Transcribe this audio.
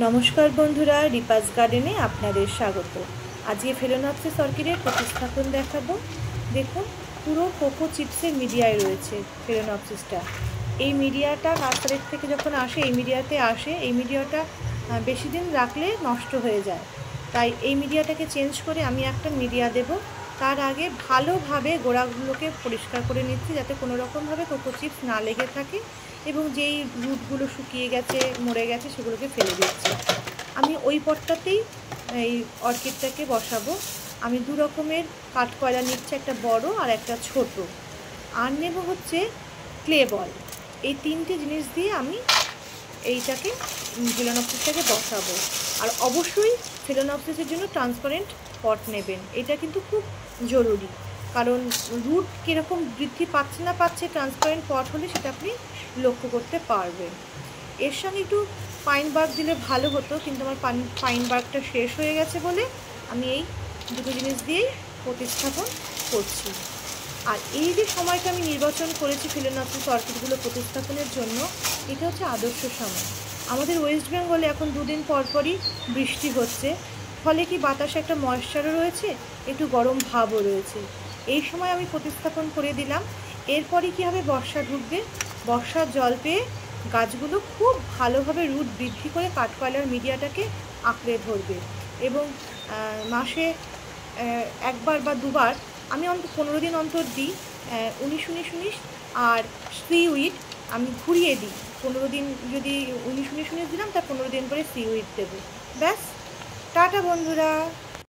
নমস্কার বন্ধুরা, রিপাস গার্ডেনে আপনাদের স্বাগত। আজকে ফেলোনপসিস অর্কিডের প্রতিস্থাপন দেখাবো। দেখুন, পুরো কোকো চিপসের মিডিয়ায় রয়েছে ফেলোনপসিসটা। এই মিডিয়াটা নার্সারির থেকে যখন আসে, এই মিডিয়াটা বেশি দিন রাখলে নষ্ট হয়ে যায়। তাই এই মিডিয়াটাকে চেঞ্জ করে আমি একটা মিডিয়া দেব। তার আগে ভালোভাবে গোড়াগুলোকে পরিষ্কার করে নিচ্ছি, যাতে কোনো রকমভাবে কোকো চিপস না লেগে থাকে, এবং যেই রুটগুলো শুকিয়ে গেছে, মরে গেছে, সেগুলোকে ফেলে দিচ্ছি। আমি ওই পটটাতেই এই অর্কিডটাকে বসাবো। আমি দু রকমের কাঠকয়লা নিচ্ছি, একটা বড় আর একটা ছোট। আর নেব হচ্ছে ক্লে বল। এই তিনটে জিনিস দিয়ে আমি এইটাকে ফেলোনপসিসটাকে বসাবো। আর অবশ্যই ফেলোনপসিসের জন্য ট্রান্সপারেন্ট পট নেবেন, এটা কিন্তু খুব জরুরি। কারণ রুট কীরকম বৃদ্ধি পাচ্ছে না পাচ্ছে ট্রান্সপারেন্ট পট হলে সেটা আপনি লক্ষ্য করতে পারবেন। এর সঙ্গে একটু পাইন বার্ক দিলে ভালো হতো, কিন্তু আমার পাইন বার্কটা শেষ হয়ে গেছে বলে আমি এই দুটো জিনিস দিয়েই প্রতিস্থাপন করছি। আর এই যে সময়টা আমি নির্বাচন করেছি ফেলোনপসিস অর্কিডগুলো প্রতিস্থাপনের জন্য, এটা হচ্ছে আদর্শ সময়। আমাদের ওয়েস্ট বেঙ্গলে এখন দুদিন পরপরই বৃষ্টি হচ্ছে, ফলে কি বাতাসে একটা ময়েশ্চারও রয়েছে, একটু গরম ভাবও রয়েছে। এই সময় আমি প্রতিস্থাপন করে দিলাম। এরপরে কী হবে, বর্ষা ঢুকবে, বর্ষার জল পেয়ে গাছগুলো খুব ভালোভাবে রুট বৃদ্ধি করে কাঠকয়লার মিডিয়াটাকে আঁকড়ে ধরবে। এবং মাসে একবার বা দুবার আমি 15 দিন অন্তর দিই 19-19-19 আর সিউইড আমি ঘুরিয়ে দিই। 15 দিন যদি 19-19-19 দিলাম, তার 15 দিন পরে সিউইড দেবো। ব্যাস, টাটা বন্ধুরা।